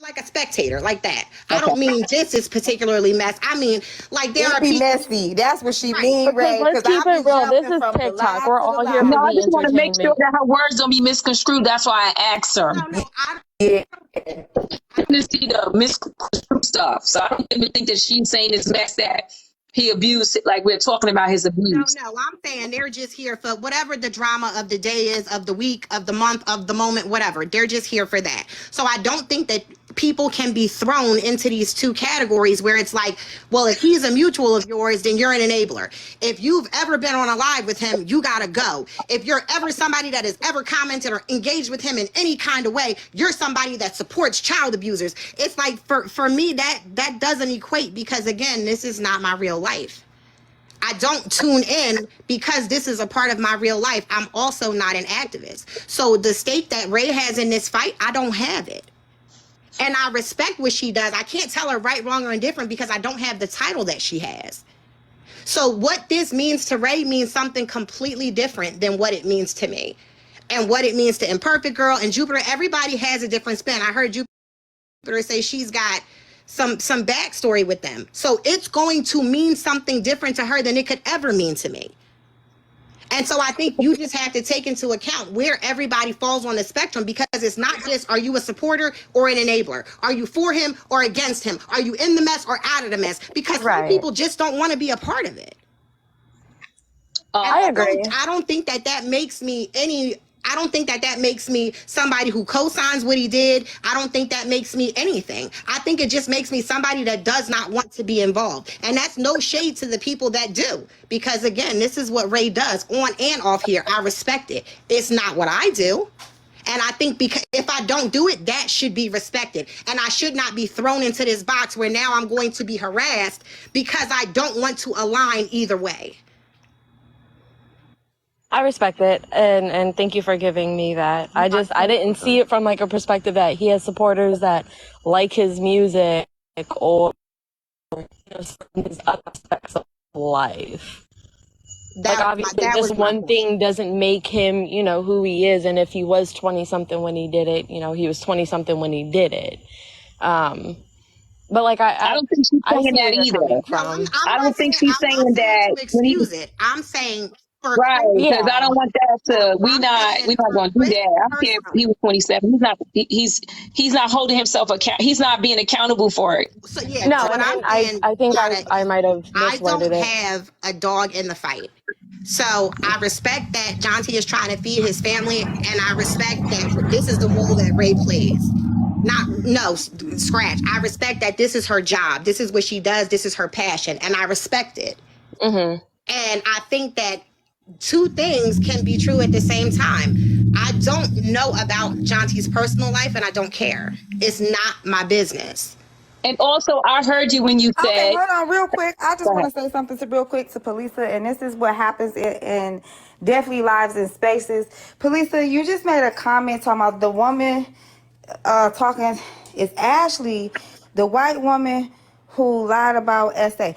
like a spectator, like that. I Okay. don't mean this is particularly mess. I mean, like there It are be people. messy. That's what she Right. mean, Because Ray. let's Because keep I it be real. This jumping is from the TikTok. live We're to the all here for No, live. I the just want to make sure entertainment. that her words don't be misconstrued. That's why I asked her. No, I Yeah. I didn't see the misconstrued stuff. So I don't even think that she's saying this mess that he abused, like we're talking about his abuse. no. I'm saying they're just here for whatever the drama of the day is, of the week, of the month, of the moment, whatever. They're just here for that. So I don't think that people can be thrown into these two categories where it's like, well, if he's a mutual of yours, then you're an enabler. If you've ever been on a live with him, you gotta go. If you're ever somebody that has ever commented or engaged with him in any kind of way, you're somebody that supports child abusers. It's like for me that doesn't equate, because again, this is not my real life. I don't tune in because this is a part of my real life. I'm also not an activist. So the stake that Ray has in this fight, I don't have it. And I respect what she does. I can't tell her right, wrong, or indifferent because I don't have the title that she has. So what this means to Ray means something completely different than what it means to me. And what it means to Imperfect Girl and Jupiter, everybody has a different spin. I heard Jupiter say she's got some backstory with them. So it's going to mean something different to her than it could ever mean to me. And so I think you just have to take into account where everybody falls on the spectrum, because it's not just, are you a supporter or an enabler? Are you for him or against him? Are you in the mess or out of the mess? Because some people just don't want to be a part of it. I agree. I don't think that makes me I don't think that makes me somebody who co-signs what he did. I don't think that makes me anything. I think it just makes me somebody that does not want to be involved. And that's no shade to the people that do. Because again, this is what Ray does on and off here. I respect it. It's not what I do. And I think because if I don't do it, that should be respected. And I should not be thrown into this box where now I'm going to be harassed because I don't want to align either way. I respect it, and thank you for giving me that. I didn't see it from like a perspective that he has supporters that like his music or his other aspects of life. Like obviously just one thing doesn't make him, who he is. And if he was 20 something when he did it, he was 20 something when he did it. But like I don't think she's saying that either. I don't think she's saying that. Excuse it. I'm saying. Right, because I don't want that to. We're not going to do that. I don't care if he was 27. He's not holding himself account. He's not being accountable for it. So yeah, no, I think I might have misworded it. I don't have a dog in the fight. So I respect that John T is trying to feed his family, and I respect that this is the role that Ray plays. Scratch. I respect that this is her job. This is what she does. This is her passion, and I respect it. Mm-hmm. And I think that two things can be true at the same time. I don't know about Jonty's personal life, and I don't care. It's not my business. And also, I heard you when you said... Okay, hold on real quick. I just want to say something real quick to Polisa, and this is what happens in definitely lives and spaces. Polisa, you just made a comment talking about the woman talking is Ashley, the white woman who lied about SA.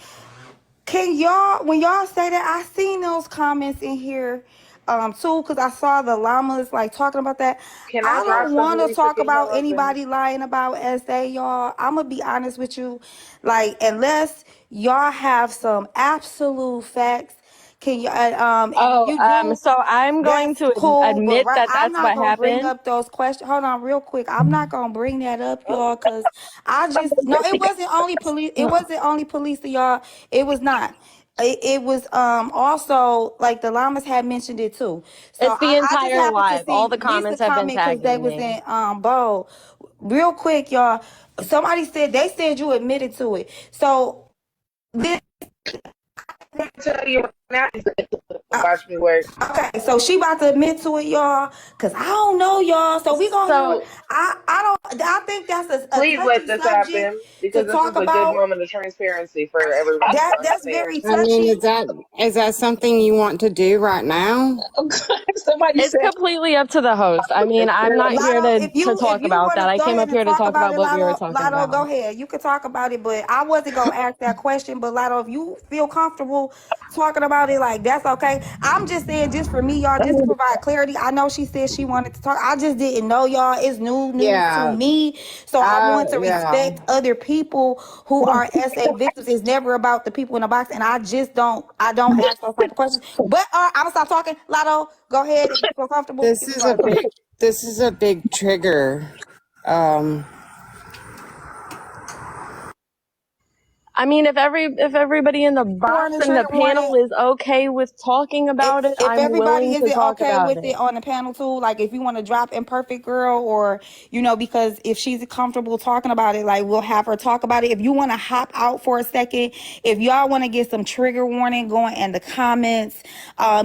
Can y'all, when y'all say that, I seen those comments in here too, because I saw the llamas like talking about that. I don't want to talk about anybody lying about SA, y'all. I'm gonna be honest with you, like unless y'all have some absolute facts. Can you? So I'm going to admit that that's what happened. I'm not gonna bring up those questions. Hold on, real quick. I'm not gonna bring that up, y'all, because it wasn't only police. It wasn't only police, y'all. It was not. It was also like the llamas had mentioned it too. So it's the entire live. All the comments have been tagged. They was in bold. Real quick, y'all. Somebody said you admitted to it. So this. Tell you now, watch me work. Okay, so she about to admit to it, y'all, because I don't know, y'all. So we gonna. I think that's a please let this happen because this is a good moment of transparency for everybody. That's very touchy. I mean, is that something you want to do right now? It's completely up to the host. I mean, I'm not here to talk about that. I came up here to talk about what we were talking about. Go ahead. You could talk about it, but I wasn't gonna ask that question. But Lotto, if you feel comfortable talking about about it, like, that's okay. I'm just saying, just for me, y'all, just to provide clarity. I know she said she wanted to talk. I just didn't know, y'all. It's new news to Yeah. me. So I want to Yeah. respect other people who are SA victims. It's never about the people in the box. And I don't ask those type of questions. But I'm going to stop talking. Lotto, go ahead if you feel comfortable. This is a big trigger. I mean, if everybody in the box and the panel is okay with talking about it, If I'm everybody willing to isn't talk okay about with it. it on the panel too, like if you want to drop Imperfect Girl, or because if she's comfortable talking about it, like we'll have her talk about it. If you want to hop out for a second, if y'all want to get some trigger warning going in the comments,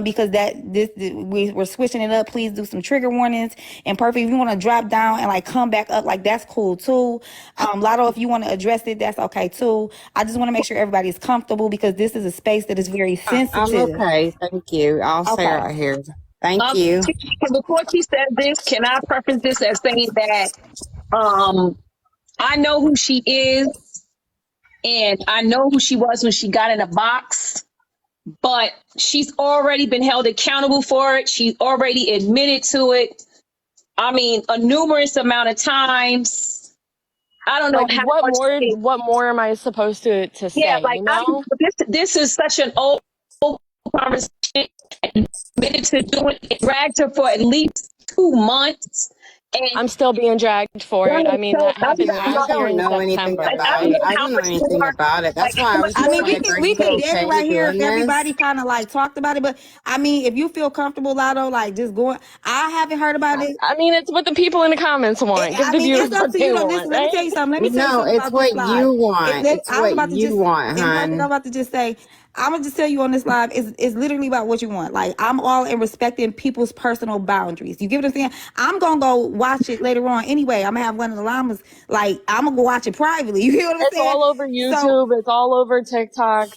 because we're switching it up, please do some trigger warnings. Imperfect, if you want to drop down and like come back up, like that's cool too. Lotto, if you want to address it, that's okay too. I just want to make sure everybody's comfortable because this is a space that is very sensitive. I'm okay. Thank you. I'll say right here. Thank you. Before she says this, can I preface this as saying that I know who she is, and I know who she was when she got in a box, but she's already been held accountable for it. She's already admitted to it. I mean, a numerous amount of times. I don't know Like, how what much. more am I supposed to Yeah, say, like you know? this is such an old conversation. And admitted to doing it, dragged her for at least 2 months, and I'm still being dragged for it. I mean, so that happened I last year don't in know anything September, about I don't it. know right? I how don't know much anything more, about it. like That's why how I much was I just mean, more. we like, can are we you can dead okay right here if doing everybody this? kind of like talked about it. But I mean, if you feel comfortable, Lotto, like just going. I haven't heard about it. I mean, it's what the people in the comments want. Give I the mean, viewers it's up what to they you. want, Let me tell right? you something. Let me tell you No, something it's about this what live. you want. It's I was what about to you just want, Imperfect. I'm hon. about to just say. I'm gonna just tell you on this live. It's literally about what you want. Like I'm all in respecting people's personal boundaries. You get what I'm saying? I'm gonna go watch it later on anyway. I'm gonna have one of the llamas. Like I'm gonna go watch it privately. You get what I'm It's saying? all over So YouTube. It's all over TikTok.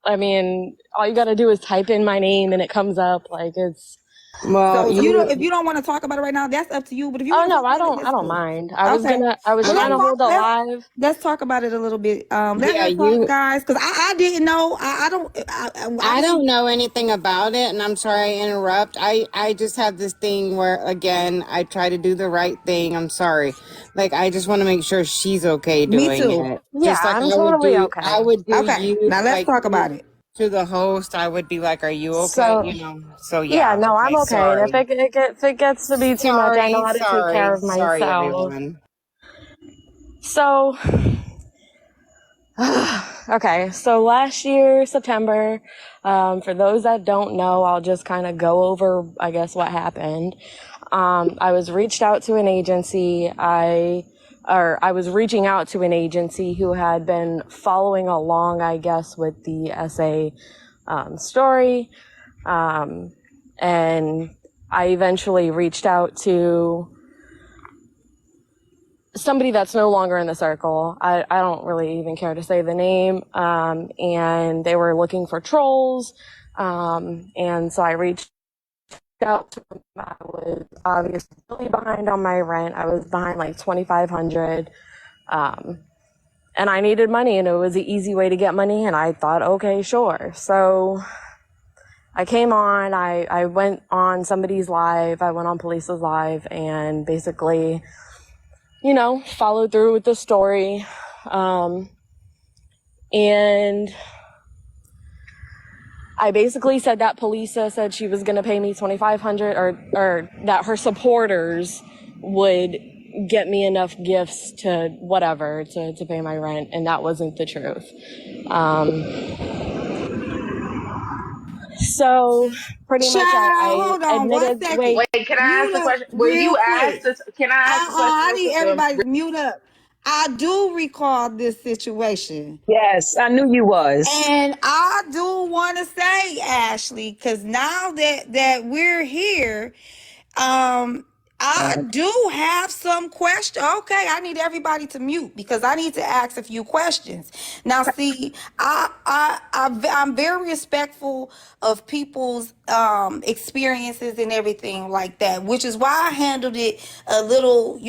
I mean, all you got to do is type in my name and it comes up. Like, it's. Well, if you don't want to talk about it right now, that's up to you. But if you Oh want to no, talk I about it, don't. I that's don't cool. mind. Okay. I was Well, trying to hold it live. let's talk about it a little bit. Let yeah, her talk, guys, because I didn't know. I don't know anything about it, and I'm sorry I interrupt. I just have this thing where, again, I try to do the right thing. I'm sorry. Like, I just want to make sure she's okay Me doing too. it. Yeah, Just like I'm totally I okay. would do Okay. you, Now let's like, talk about it. to the host, I would be like, are you okay? So You know? So, yeah, yeah. no, I'm Okay, okay. And sorry. if it gets to be too much, I know how to take care of Sorry, myself. everyone. So okay, so last year, September, for those that don't know, I'll just kind of go over, I guess, what happened. I was reached out to an agency. I was reaching out to an agency who had been following along, I guess, with the SA story. And I eventually reached out to somebody that's no longer in the circle. I don't really even care to say the name. And they were looking for trolls. And so I reached out to them. I was obviously really behind on my rent. I was behind like $2,500. And I needed money, and it was an easy way to get money. And I thought, okay, sure. So I came on, I went on somebody's live. I went on Police's live and basically, followed through with the story. And I basically said that Polisa said she was going to pay me $2,500 or that her supporters would get me enough gifts to whatever to pay my rent. And that wasn't the truth. So pretty much I Hold on admitted, 1 second. wait, Wait, can I ask Mute a up question? Were real you asked quick. to? Can I ask a question I real need quick? everybody to mute up. I do recall this situation. Yes, I knew you was. And I do want to say, Ashley, because now that we're here, I do have some questions. Okay, I need everybody to mute because I need to ask a few questions. Now, see, I'm very respectful of people's experiences and everything like that, which is why I handled it a little,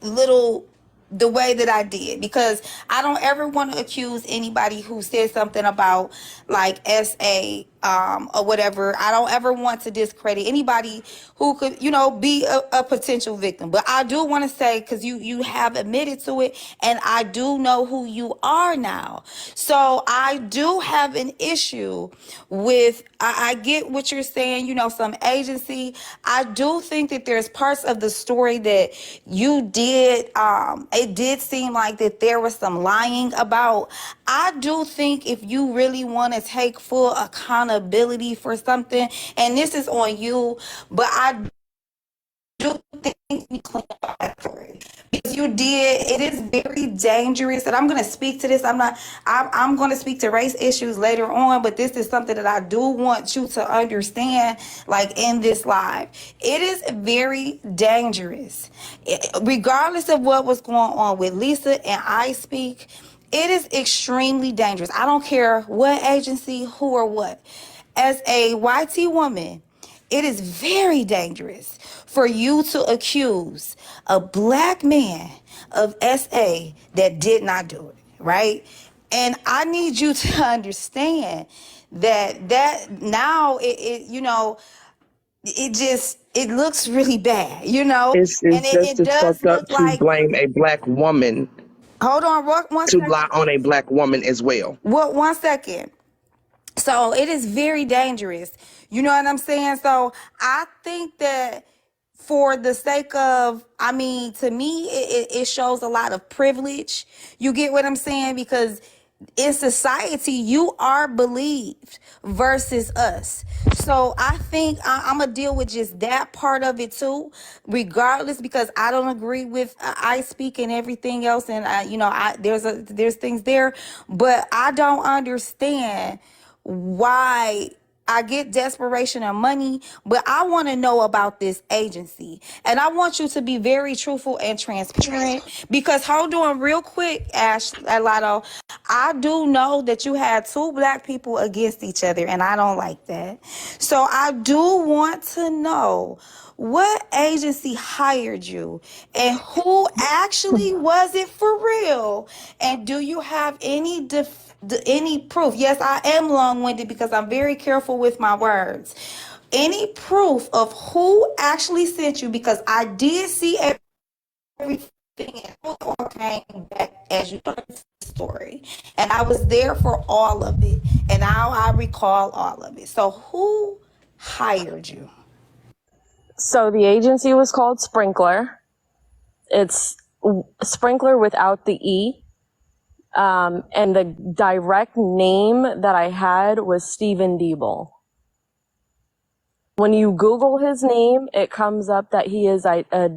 little the way that I did, because I don't ever want to accuse anybody who said something about like SA or whatever. I don't ever want to discredit anybody who could, be a potential victim. But I do want to say, because you have admitted to it, and I do know who you are now. So I do have an issue with, I get what you're saying, some agency. I do think that there's parts of the story that you did, it did seem like that there was some lying about. I do think if you really want to take full accountability for something, and this is on you, but I do think we clean up our story, because you did. It is very dangerous, and I'm going to speak to this. I'm going to speak to race issues later on, but this is something that I do want you to understand, like in this live. It is very dangerous, regardless of what was going on with Lisa and I Speak. It is extremely dangerous. I don't care what agency, who, or what. As a YT woman, it is very dangerous for you to accuse a black man of SA that did not do it, right? And I need you to understand that now it looks really bad, and It's just it as does fucked up look to like. blame a black woman, Hold on, one to second. lie on a black woman as well. What? 1 second. So it is very dangerous. You know what I'm saying? So I think that for the sake of, to me, it shows a lot of privilege. You get what I'm saying? Because in society, you are believed versus us. So I think I'm going to deal with just that part of it too, regardless, because I don't agree with I Speak and everything else. And, there's things there, but I don't understand why. I get desperation and money, but I want to know about this agency. And I want you to be very truthful and transparent, because hold on real quick, Lotto. I do know that you had two black people against each other, and I don't like that. So I do want to know what agency hired you, and who actually was it for real? And do you have any any proof? Yes, I am long-winded because I'm very careful with my words. Any proof of who actually sent you? Because I did see everything, and it all came back as you heard the story, and I was there for all of it, and now I recall all of it. So who hired you? So the agency was called Sprinkler. It's Sprinkler without the E. And the direct name that I had was Stephen Diebel. When you Google his name, it comes up that he is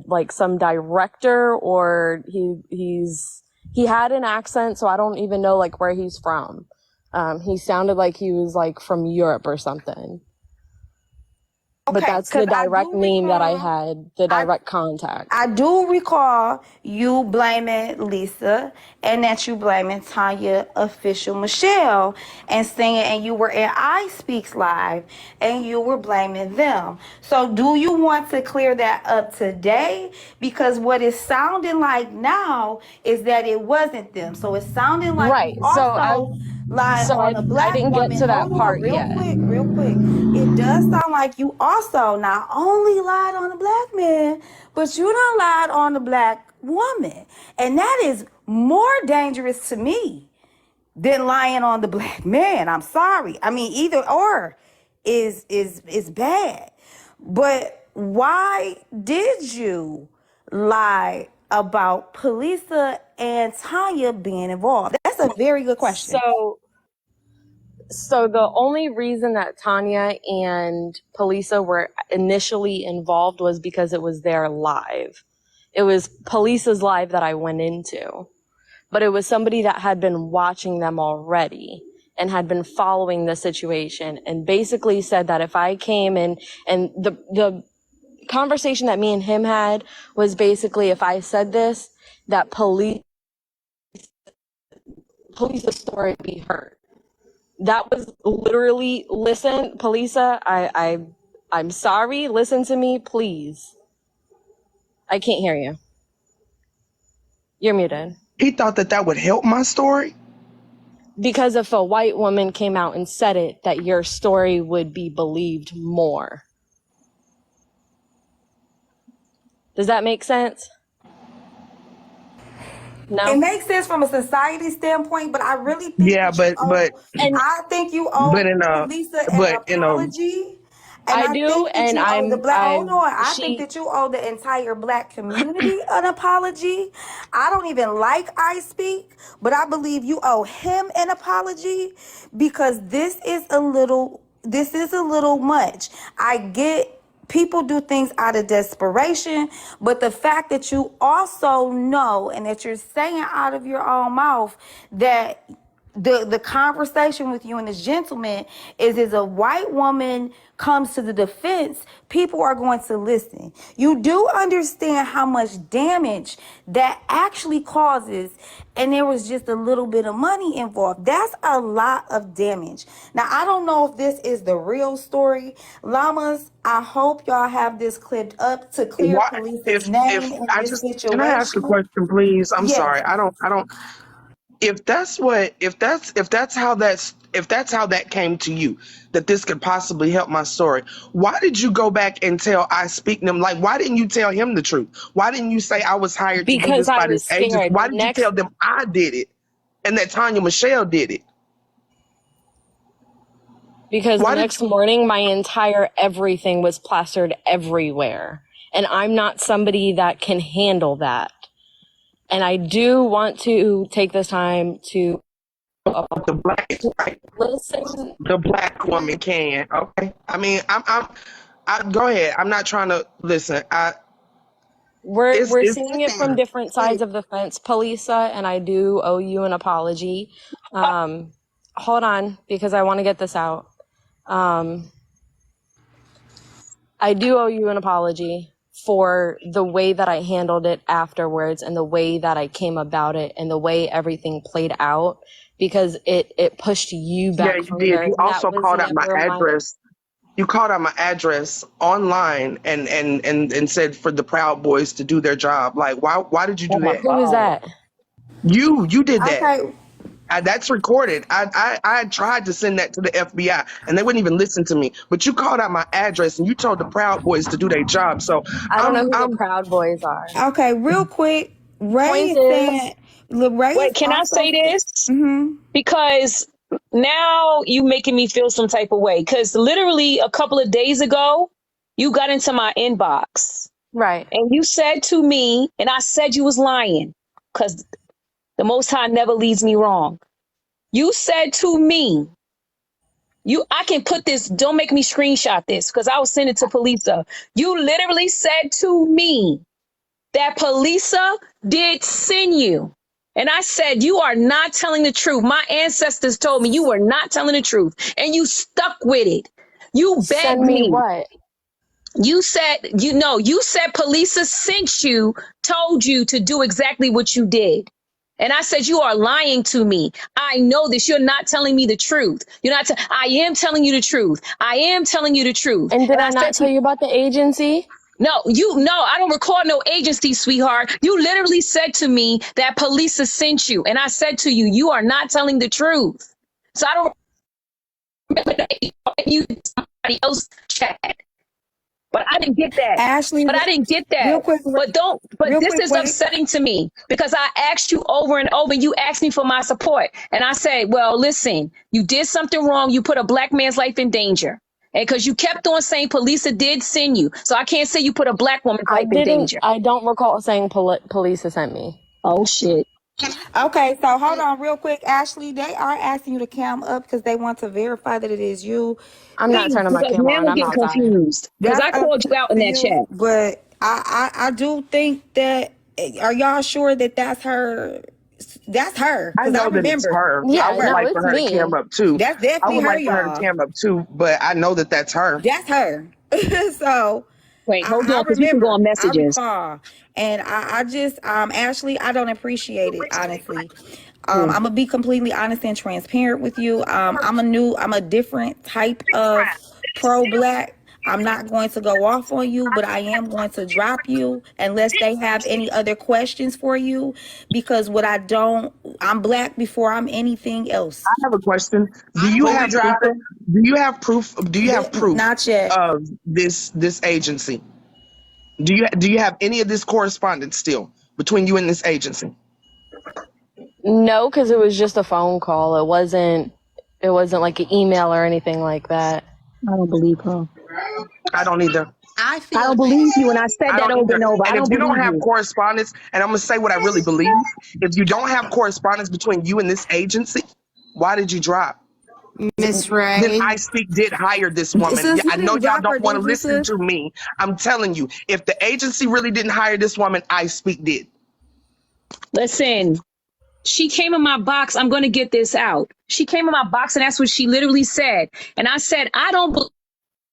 like some director, or he had an accent, so I don't even know like where he's from. He sounded like he was like from Europe or something. But that's the direct name that I had, the direct contact. I do recall you blaming Lisa, and that you blaming Tanya Official Michelle, and saying, and you were in I Speaks Live, and you were blaming them. So do you want to clear that up today? Because what it's sounding like now is that it wasn't them. So it's sounding like right. you also lied on a black woman. I didn't get to that part yet. Real quick. It does sound like you also not only lied on a black man, but you done lied on a black woman. And that is more dangerous to me than lying on the black man. I'm sorry. Either or is bad. But why did you lie about Polisa and Tanya being involved? That's a very good question. So the only reason that Tanya and Polisa were initially involved was because it was their live. It was Polisa's live that I went into, but it was somebody that had been watching them already and had been following the situation, and basically said that if I came in, and the conversation that me and him had was basically, if I said this, that Polisa's story would be heard. That was literally, listen, Polisa, I'm sorry. Listen to me, please. I can't hear you. You're muted. He thought that would help my story? Because if a white woman came out and said it, that your story would be believed more. Does that make sense? No. It makes sense from a society standpoint, but I really think Yeah, that you owe. And I think you owe Lisa an in a apology, and I I do, think that and you owe the black. Hold on, I think she that you owe the entire black community an apology. I don't even like I Speak, but I believe you owe him an apology because this is a little much. I get. People do things out of desperation, but the fact that you also know and that you're saying out of your own mouth that the conversation with you and this gentleman is a white woman comes to the defense, people are going to listen. You do understand how much damage that actually causes, and there was just a little bit of money involved. That's a lot of damage. Now, I don't know if this is the real story. Llamas, I hope y'all have this clipped up to clear police's name in this situation. Can I ask a question, please? I'm sorry. I don't if that's how that came to you, that this could possibly help my story, why did you go back and tell I Speak them? Like, why didn't you tell him the truth? Why didn't you say I was hired to do because this I by was this agent? scared. Why did you tell them I did it and that Tanya Michelle did it? Because the next morning, my entire everything was plastered everywhere. And I'm not somebody that can handle that. And I do want to take this time to listen. The black woman can. Okay. I mean, I go ahead. I'm not trying to listen. We're seeing it from different sides of the fence, Polisa, and I do owe you an apology. Hold on, because I want to get this out. I do owe you an apology for the way that I handled it afterwards and the way that I came about it and the way everything played out, because it pushed you back. Yeah, you did. You also called out my address. You called out my address online and said for the Proud Boys to do their job. Like, why did you do that? Who is that? You did that. Okay. That's recorded. I tried to send that to the FBI and they wouldn't even listen to me. But you called out my address and you told the Proud Boys to do their job. So I don't know who the Proud Boys are. Okay, real quick, Ray is saying. Wait, can I say this? Mm-hmm. Because now you making me feel some type of way. Because literally a couple of days ago, you got into my inbox. Right. And you said to me, and I said you was lying, because the Most High never leads me wrong. You said to me, I can put this, don't make me screenshot this, because I will send it to Polisa. You literally said to me that Polisa did send you. And I said, you are not telling the truth. My ancestors told me you were not telling the truth. And you stuck with it. You begged Send me what? You said, you said Polisa sent you, told you to do exactly what you did. And I said, you are lying to me. I know this. You're not telling me the truth. I am telling you the truth. I am telling you the truth. And did I not tell you about the agency? No, I don't recall no agency, sweetheart. You literally said to me that Polisa sent you. And I said to you, you are not telling the truth. So I don't remember you somebody else chat. But I didn't get that. Ashley, but I didn't get that. Real quick, this is upsetting to me because I asked you over and over. You asked me for my support. And I said, well, listen, you did something wrong. You put a black man's life in danger. And because you kept on saying Polisa did send you. So I can't say you put a black woman's life in danger. I don't recall saying Polisa sent me. Oh, shit. Okay, so hold on real quick, Ashley. They are asking you to cam up because they want to verify that it is you. I'm not turning my camera on. I'm getting confused because I called you out in that chat. But I do think that. Are y'all sure that that's her? That's her. I know that it's her. Yeah, I would like for her to cam up too. That's definitely her, y'all. For her to cam up too, but I know that that's her. That's her. So. Wait, hold on, because you can go on messages. And I just, Ashley, I don't appreciate it, honestly. I'm gonna be completely honest and transparent with you. I'm a different type of pro-black. I'm not going to go off on you, but I am going to drop you unless they have any other questions for you. Because I'm black before I'm anything else. I have a question. Do you Who we have proof? dropping? Do you have proof? Do you have proof Not yet. of this agency? Do you have any of this correspondence still between you and this agency? No, because it was just a phone call. It wasn't like an email or anything like that. I don't believe her. I don't either. I I feel don't that believe you, and I said I that don't over either. and over. I And if don't you don't believe have you. correspondence, and I'm gonna say what I really believe, if you don't have correspondence between you and this agency, why did you drop? Miss Then Ray. I Speak did hire this woman. Sis, Yeah, I you know didn't y'all drop her, don't want to did you, listen sis? to me. I'm telling you, if the agency really didn't hire this woman, I Speak did. Listen, she came in my box. I'm going to get this out. She came in my box, and that's what she literally said. And I said, I don't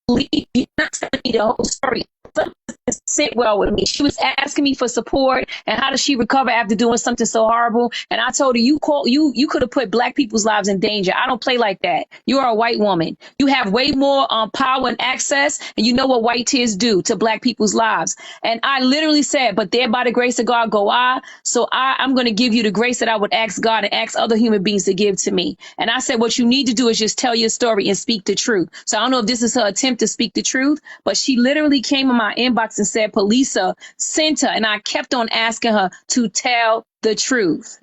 believe you're not telling me the whole story. Something doesn't sit well with me. She was asking me for support and how does she recover after doing something so horrible. And I told her, you could have put black people's lives in danger. I don't play like that. You are a white woman. You have way more power and access, and you know what white tears do to black people's lives. And I literally said, but there by the grace of God go I. So I'm going to give you the grace that I would ask God and ask other human beings to give to me. And I said, what you need to do is just tell your story and speak the truth. So I don't know if this is her attempt to speak the truth, but she literally came in my inbox and said, Polisa sent her. And I kept on asking her to tell the truth.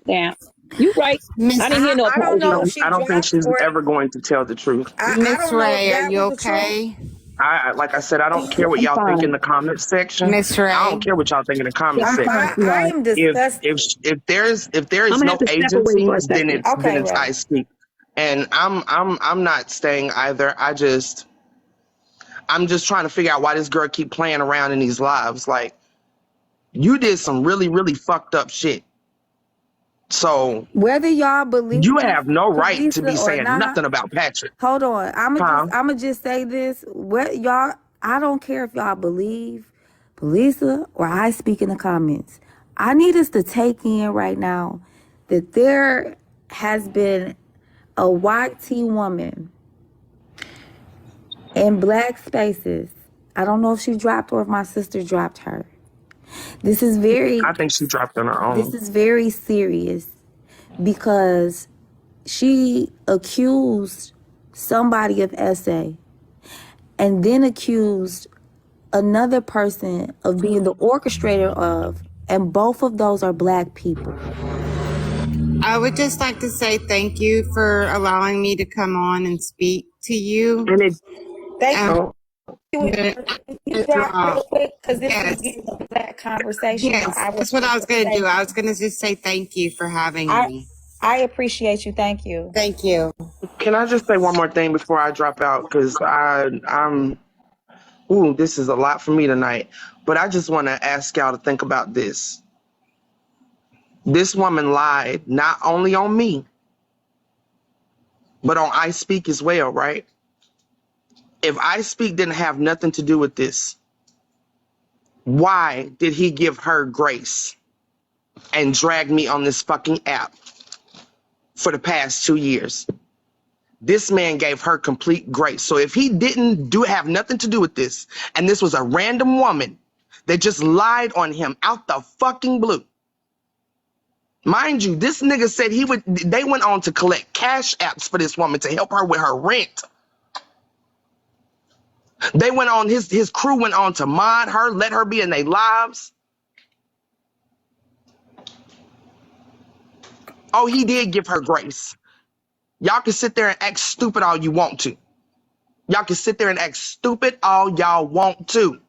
Yeah, you right. Miss I didn't hear no I don't know if apology. she I don't think dropped she's or ever going to tell the truth. I Miss don't know if Ray, are that you was the truth. okay? Like I said, I don't care what I'm y'all think in fine. the comment section. Miss I don't Ray. care what y'all think in the comment I'm section. fine, I sweetheart. am disgusted. If there I'm is gonna no have to step away agency, for a then second. Okay, it's Ray. I Speak, and I'm not staying either. I'm just trying to figure out why this girl keep playing around in these lives. Like, you did some really really fucked up shit. So Whether y'all believe you have no right to Polisa be or saying not, nothing about Patrick. hold on. Huh? I'ma just say this. What y'all I don't care if y'all believe Polisa or I Speak in the comments. I need us to take in right now that there has been a white T woman in black spaces. I don't know if she dropped or if my sister dropped her. This is very I think she dropped on her own. serious because she accused somebody of SA and then accused another person of being the orchestrator of, and both of those are black people. I would just like to say thank you for allowing me to come on and speak to you. And it Thank oh, you. Drop real quick because this Yes. is getting a black conversation. Yes, that's what I was going to do. I was going to just say thank you for having me. I appreciate you. Thank you. Thank you. can I just say one more thing before I drop out? Because this is a lot for me tonight. But I just want to ask y'all to think about this. This woman lied not only on me, but on I Speak as well, right? If I Speak didn't have nothing to do with this, why did he give her grace and drag me on this fucking app for the past 2 years? This man gave her complete grace. So if he didn't have nothing to do with this, and this was a random woman that just lied on him out the fucking blue. Mind you, this nigga said they went on to collect cash apps for this woman to help her with her rent. They went on, his crew went on to mod her, let her be in their lives. Oh, he did give her grace. Y'all can sit there and act stupid all you want to. Y'all can sit there and act stupid all y'all want to.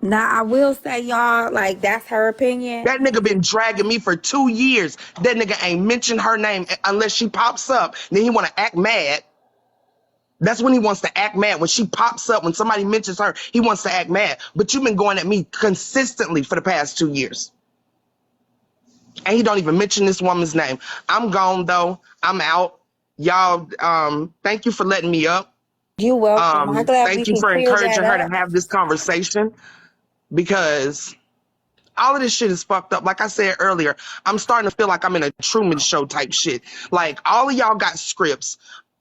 Now I will say, y'all, like that's her opinion. That nigga been dragging me for 2 years. That nigga ain't mentioned her name unless she pops up. Then he want to act mad. That's when he wants to act mad. When she pops up, when somebody mentions her, he wants to act mad. But you've been going at me consistently for the past 2 years. And he don't even mention this woman's name. I'm gone, though. I'm out. Y'all, thank you for letting me up. You're welcome. I'm glad Thank we you for can clear encouraging that her up. to have this conversation, because all of this shit is fucked up. Like I said earlier, I'm starting to feel like I'm in a Truman Show type shit. Like, all of y'all got scripts.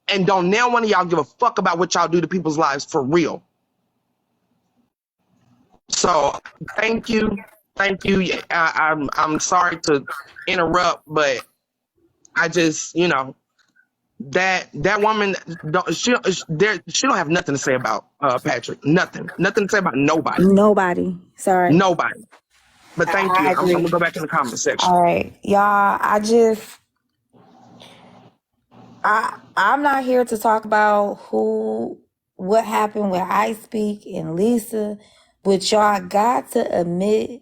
And don't now one of y'all give a fuck about what y'all do to people's lives for real. So thank you. Yeah, I'm sorry to interrupt, but I just, that woman she don't have nothing to say about Patrick. Nothing to say about nobody. Nobody. Sorry. Nobody. But thank you. I I'm agree. gonna go back in the comment section. All right, y'all. I'm not here to talk about what happened with I Speak and Lisa, but y'all got to admit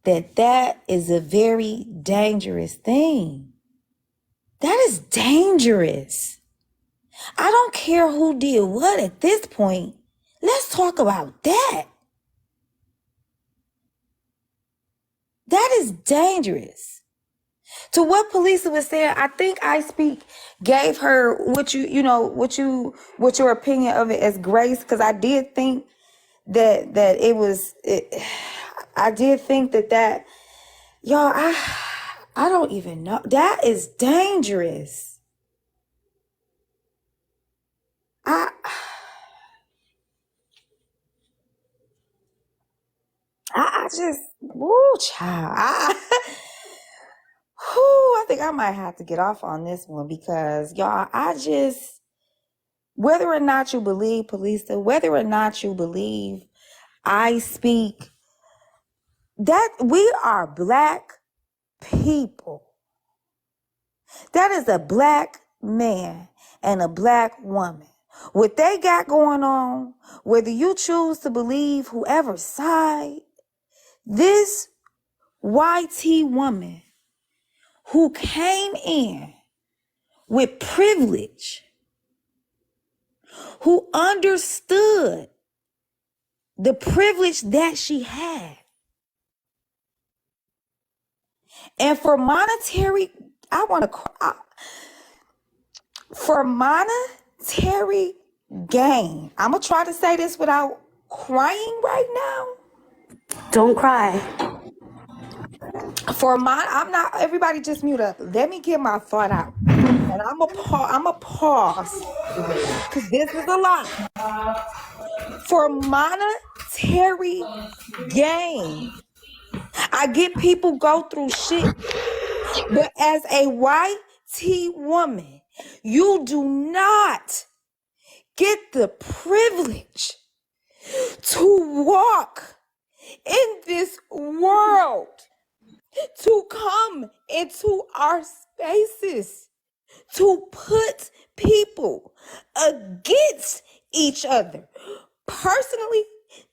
that is a very dangerous thing. That is dangerous. I don't care who did what at this point. Let's talk about that. That is dangerous. To what Police was saying, I think I Speak gave her what your opinion of it as grace, because I did think that I did think that y'all, I don't even know. That is dangerous. I just, woo, child. I think I might have to get off on this one, because y'all, whether or not you believe Police, whether or not you believe I Speak, that we are Black people. That is a Black man and a Black woman. What they got going on, whether you choose to believe whoever side, this YT woman who came in with privilege, who understood the privilege that she had, and for monetary gain, I'm gonna try to say this without crying right now. Don't cry. I'm not, everybody just mute up. Let me get my thought out. And I'm a pause, because this is a lot. For monetary gain, I get people go through shit, but as a YT woman, you do not get the privilege to walk in this world, to come into our spaces, to put people against each other. Personally,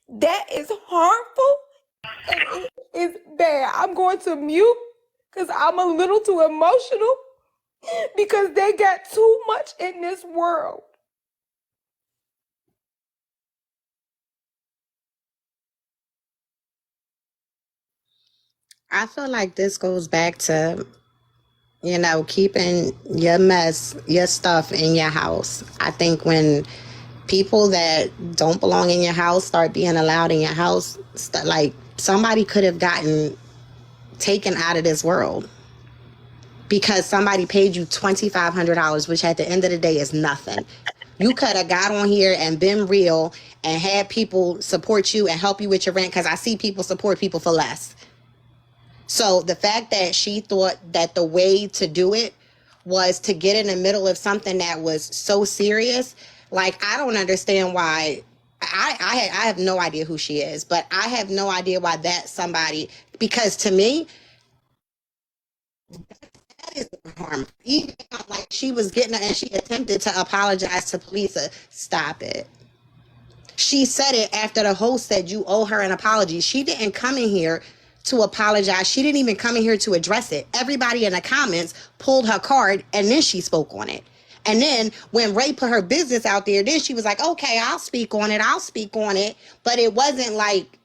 that is harmful and it is bad. I'm going to mute because I'm a little too emotional, because they got too much in this world. I feel like this goes back to, keeping your stuff in your house. I think when people that don't belong in your house start being allowed in your house, like, somebody could have gotten taken out of this world because somebody paid you $2,500, which at the end of the day is nothing. You could have got on here and been real and had people support you and help you with your rent, because I see people support people for less. So the fact that she thought that the way to do it was to get in the middle of something that was so serious, like, I don't understand why. I have no idea who she is, but I have no idea why that's somebody, because to me, that is harm. Even like she was getting and she attempted to apologize to police. Stop it. She said it after the host said you owe her an apology. She didn't come in here to apologize. She didn't even come in here to address it. Everybody in the comments pulled her card and then she spoke on it. And then when Ray put her business out there, then she was like, okay, I'll speak on it. But it wasn't like,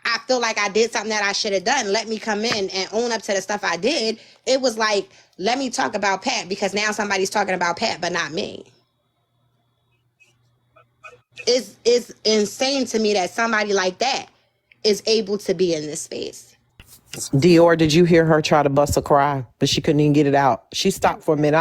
I feel like I did something that I should have done. Let me come in and own up to the stuff I did. It was like, let me talk about Pat, because now somebody's talking about Pat, but not me. It's insane to me that somebody like that is able to be in this space. Dior, did you hear her try to bust a cry, but she couldn't even get it out? She stopped for a minute.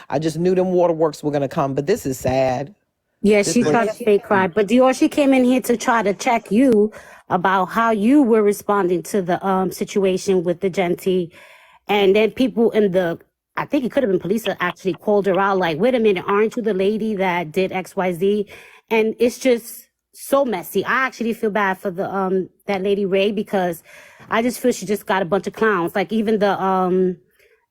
I just knew them waterworks were gonna come, but this is sad. Yeah, she tried to fake cry. But Dior, she came in here to try to check you about how you were responding to the situation with the Gentee. And then people in the, I think it could have been police that actually called her out, like, wait a minute, aren't you the lady that did XYZ? And it's just so messy. I actually feel bad for the that lady Ray, because I just feel she just got a bunch of clowns. Like even the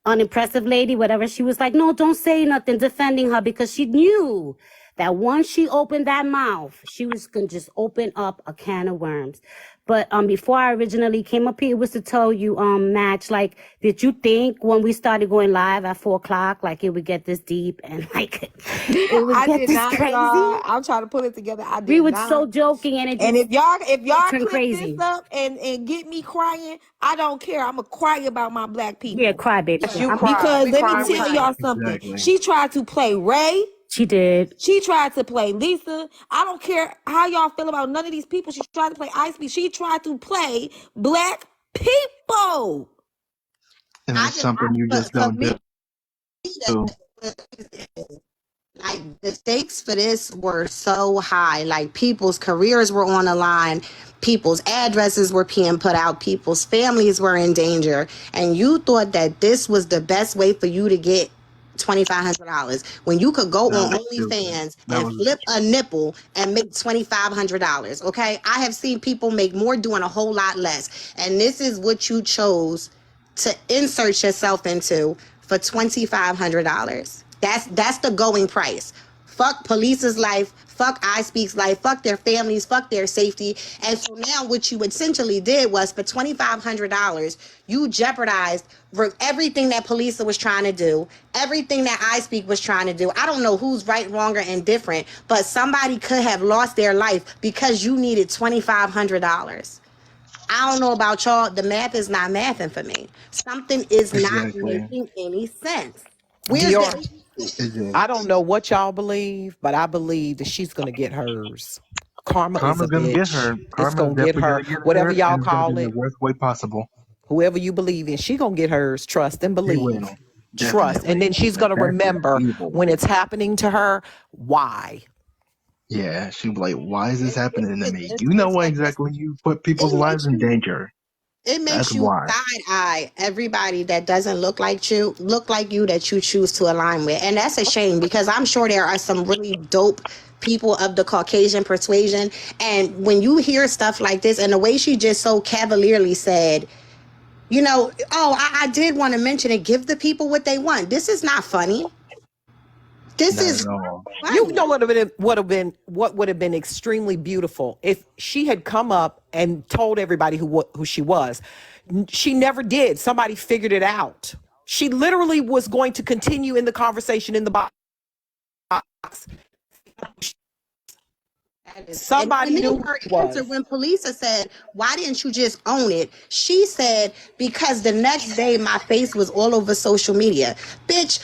unimpressive lady, whatever, she was like, no, don't say nothing, defending her, because she knew that once she opened that mouth, she was gonna just open up a can of worms. But before I originally came up here, it was to tell you, Match, like, did you think when we started going live at 4:00, like it would get this deep and like it would get this crazy? I'm trying to put it together. We were so joking, and if y'all turned clip crazy. this up and get me crying, I don't care. I'm gonna cry about my black people. Yeah, cry, baby. Because let me tell y'all something. Exactly. She tried to play Ray. She did. She tried to play Lisa. I don't care how y'all feel about none of these people. She tried to play Ice Beat. She tried to play black people. And it's something you just don't do. Like the stakes for this were so high. Like people's careers were on the line, people's addresses were being put out, people's families were in danger, and you thought that this was the best way for you to get $2,500 when you could go on OnlyFans and flip a nipple and make $2,500. Okay, I have seen people make more doing a whole lot less, and this is what you chose to insert yourself into for $2,500. That's the going price. Fuck police's life, fuck I Speak's life, fuck their families, fuck their safety. And so now what you essentially did was for $2,500, you jeopardized everything that police was trying to do, everything that I Speak was trying to do. I don't know who's right, wrong, or indifferent, but somebody could have lost their life because you needed $2,500. I don't know about y'all. The math is not mathing for me. Something is not making any sense. Where's that? I don't know what y'all believe, but I believe that she's gonna get hers. Karma's gonna get her. It's gonna get her. Whatever y'all call it, the worst way possible. Whoever you believe in, she gonna get hers. Trust and believe. Trust, Definitely. and then she's gonna remember when it's happening to her why. Yeah, she'll be like, why is this happening to me? You know why exactly you put people's lives in danger. It makes you side-eye everybody that doesn't look like you, that you choose to align with. And that's a shame, because I'm sure there are some really dope people of the Caucasian persuasion. And when you hear stuff like this, and the way she just so cavalierly said, you know, I did want to mention it, give the people what they want. This is not funny. This is you know what would have been extremely beautiful if she had come up and told everybody who she was. She never did. Somebody figured it out. She literally was going to continue in the conversation in the box. Somebody knew her answer when police said, why didn't you just own it? She said, because the next day my face was all over social media. Bitch,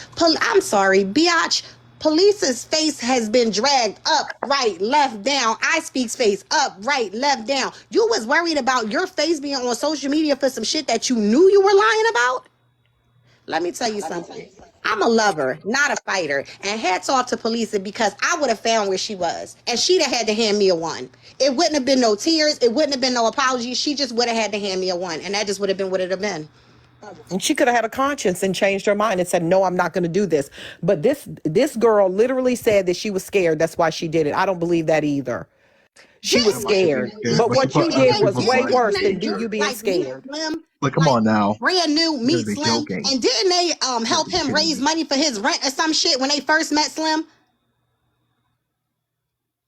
I'm sorry, biatch. Police's face has been dragged up, right, left, down. I Speak's face up, right, left, down. You was worried about your face being on social media for some shit that you knew you were lying about? Let me tell you something. I'm a lover, not a fighter. And hats off to police, because I would have found where she was. And she'd have had to hand me a one. It wouldn't have been no tears. It wouldn't have been no apologies. She just would have had to hand me a one. And that just would have been what it would have been. And she could have had a conscience and changed her mind and said, no, I'm not going to do this. But this girl literally said that she was scared. That's why she did it. I don't believe that either. She was scared. But what you did was way worse than you being scared. Like, come on now. Brand new, meet Slim. And didn't they help him raise money for his rent or some shit when they first met Slim?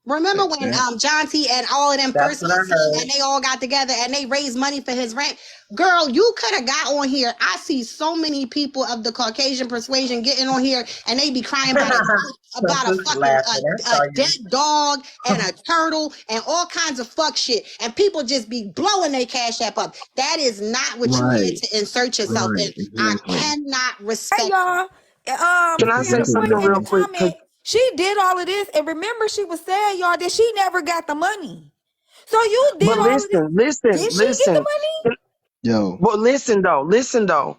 Remember when John T and all of them first met Slim and they all got together and they raised money for his rent? Girl, you could have got on here. I see so many people of the Caucasian persuasion getting on here and they be crying about a fucking a dead dog and a turtle and all kinds of fuck shit. And people just be blowing their Cash App up. That is not what you need to insert yourself in. I cannot respect. Hey, y'all. Can I say something real quick? She did all of this, and remember, she was saying, y'all, that she never got the money. So you did all of this. Listen. Did she get the money? Yo, Well, listen though.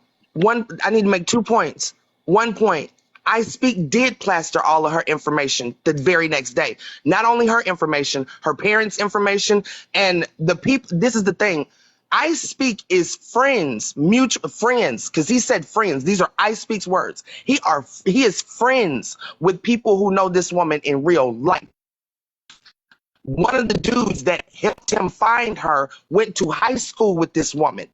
I need to make 2 points. 1 point. I Speak did plaster all of her information the very next day. Not only her information, her parents' information, and the people. This is the thing. I Speak is friends, mutual friends, because he said friends. These are I Speak's words. He is friends with people who know this woman in real life. One of the dudes that helped him find her went to high school with this woman.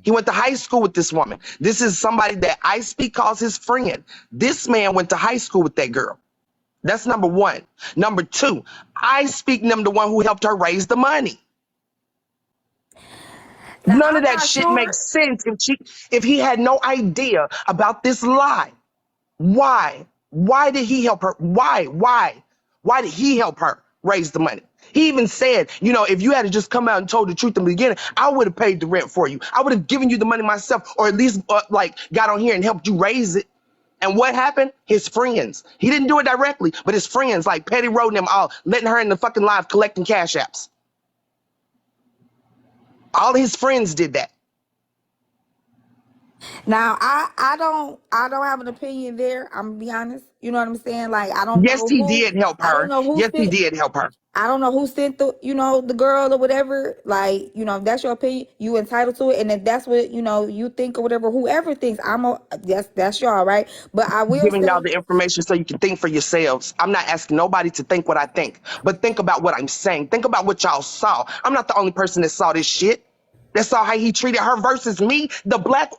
He went to high school with this woman. This is somebody that I Speak calls his friend. This man went to high school with that girl. That's number one. Number two, I Speak them the one who helped her raise the money. Now, None I'm of that not shit sure. makes sense if he had no idea about this lie. Why? Why did he help her? Why? Why did he help her raise the money? He even said, if you had to just come out and told the truth in the beginning, I would have paid the rent for you. I would have given you the money myself, or at least got on here and helped you raise it. And what happened? His friends. He didn't do it directly, but his friends like Petty Road and them all letting her in the fucking live collecting cash apps. All his friends did that. Now, I don't have an opinion there. I'm gonna be honest. You know what I'm saying? Like, I don't Yes, know he who. did help I don't her. know who Yes, he sent. did help her. I don't know who sent the girl or whatever. Like, if that's your opinion, you entitled to it. And if that's what you think or whatever, whoever thinks, that's y'all, right? But I will Giving y'all say, the information so you can think for yourselves. I'm not asking nobody to think what I think, but think about what I'm saying. Think about what y'all saw. I'm not the only person that saw this shit. That saw how he treated her versus me. The black,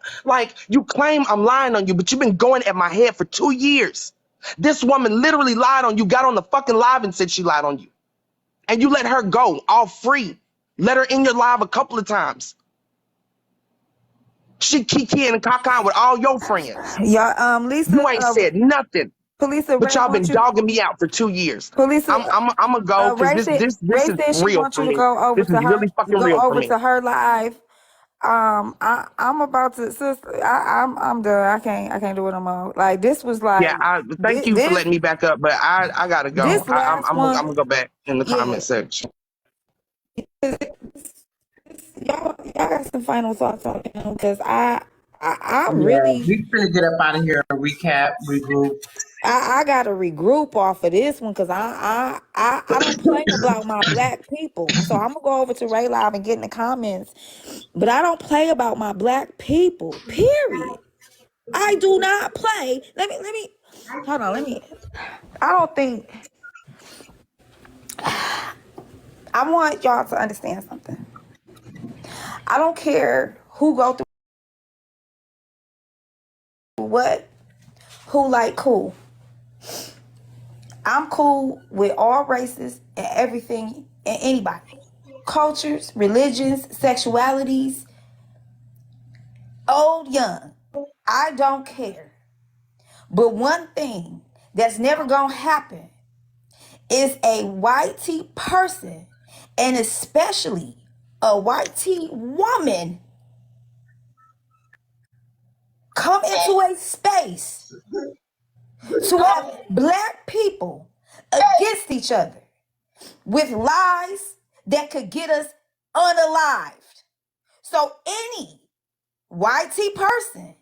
you claim I'm lying on you, but you've been going at my head for 2 years. This woman literally lied on you, got on the fucking live and said she lied on you. And you let her go all free. Let her in your live a couple of times. She kikiing and cacaing with all your friends. y'all, You ain't Lisa, said nothing. Police But Ray y'all been want you. dogging me out for 2 years. Police, I'm gonna go because Ray said this is she real wants for you to me. go over This is to her, really fucking real for me. live. I'm about to, sister. I'm done. I can't do it no more. Like, this was Yeah, like thank you for letting me back up, but I gotta go. this last I'm one. gonna go back in the Yeah, comment section. y'all got some final thoughts on it because I Yeah, really we finna get up out of here and recap, regroup. I gotta regroup off of this one because I don't play about my black people. So I'm gonna go over to Ray Live and get in the comments. But I don't play about my black people. Period. I do not play. Let me hold on. I don't think I want y'all to understand something. I don't care who go through what, who like cool. I'm cool with all races and everything and anybody. Cultures, religions, sexualities, old, young. I don't care. But one thing that's never gonna happen is a white tea person, and especially a white tea woman, come into a space to have black people against each other with lies that could get us unalived. So any white tea person,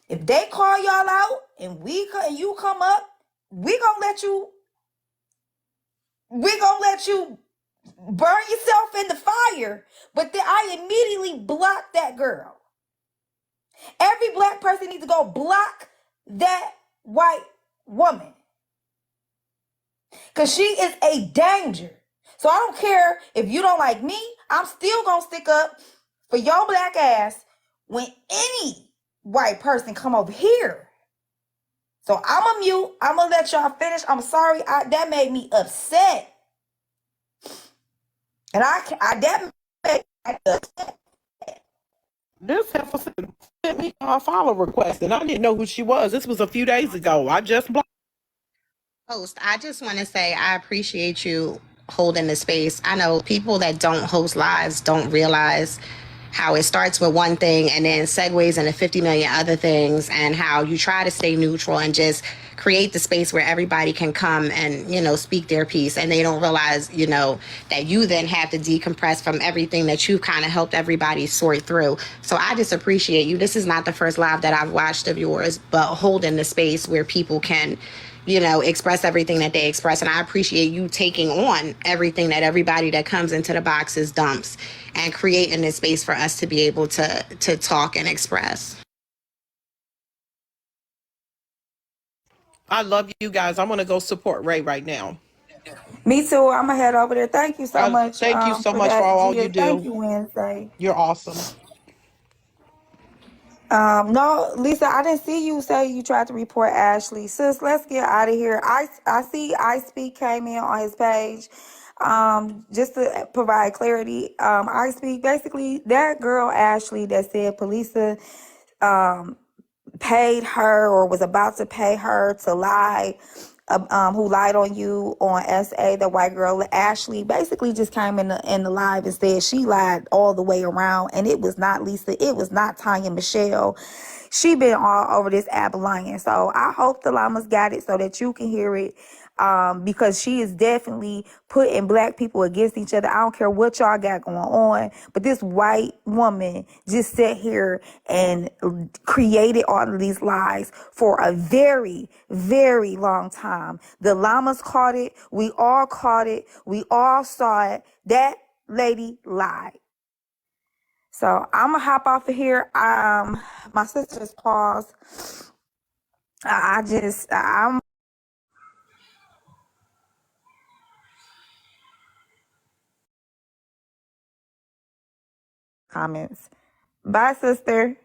if they call y'all out and you come up, we gonna let you burn yourself in the fire. But then I immediately block that girl. Every black person needs to go block that white woman because she is a danger. So I don't care if you don't like me, I'm still gonna stick up for your black ass when any white person come over here. So I'm a mute. I'm gonna let y'all finish. I'm sorry, that made me upset, and that made me upset. This heifer sent me a follow request, and I didn't know who she was. This was a few days ago. I just blocked. Host, I just want to say I appreciate you holding the space. I know people that don't host lives don't realize how it starts with one thing and then segues into 50 million other things, and how you try to stay neutral and just create the space where everybody can come and, you know, speak their piece, and they don't realize, you know, that you then have to decompress from everything that you've kind of helped everybody sort through. So I just appreciate you. This is not the first live that I've watched of yours, but holding the space where people can, you know, express everything that they express. And I appreciate you taking on everything that everybody that comes into the boxes dumps, and creating this space for us to be able to talk and express. I love you guys. I'm gonna go support Ray right now. Me too. I'm gonna head over there. Thank you so much Thank you so for much for that, all Gia. you Thank do. you, Wednesday. You're awesome. No, Lisa, I didn't see you say you tried to report Ashley. Sis, let's get out of here. I see I Speak came in on his page. Just to provide clarity, I Speak, basically that girl Ashley that said Polisa paid her or was about to pay her to lie, who lied on you on SA, the white girl Ashley, basically just came in the live and said she lied all the way around, and it was not Lisa, it was not Tanya Michelle. She been all over this app lying. So I hope the llamas got it so that you can hear it. Because she is definitely putting black people against each other. I don't care what y'all got going on, but this white woman just sat here and created all of these lies for a very, very long time. The llamas caught it. We all caught it. We all saw it. That lady lied. So I'm gonna hop off of here. My sister's paused. I'm comments. Bye, sister.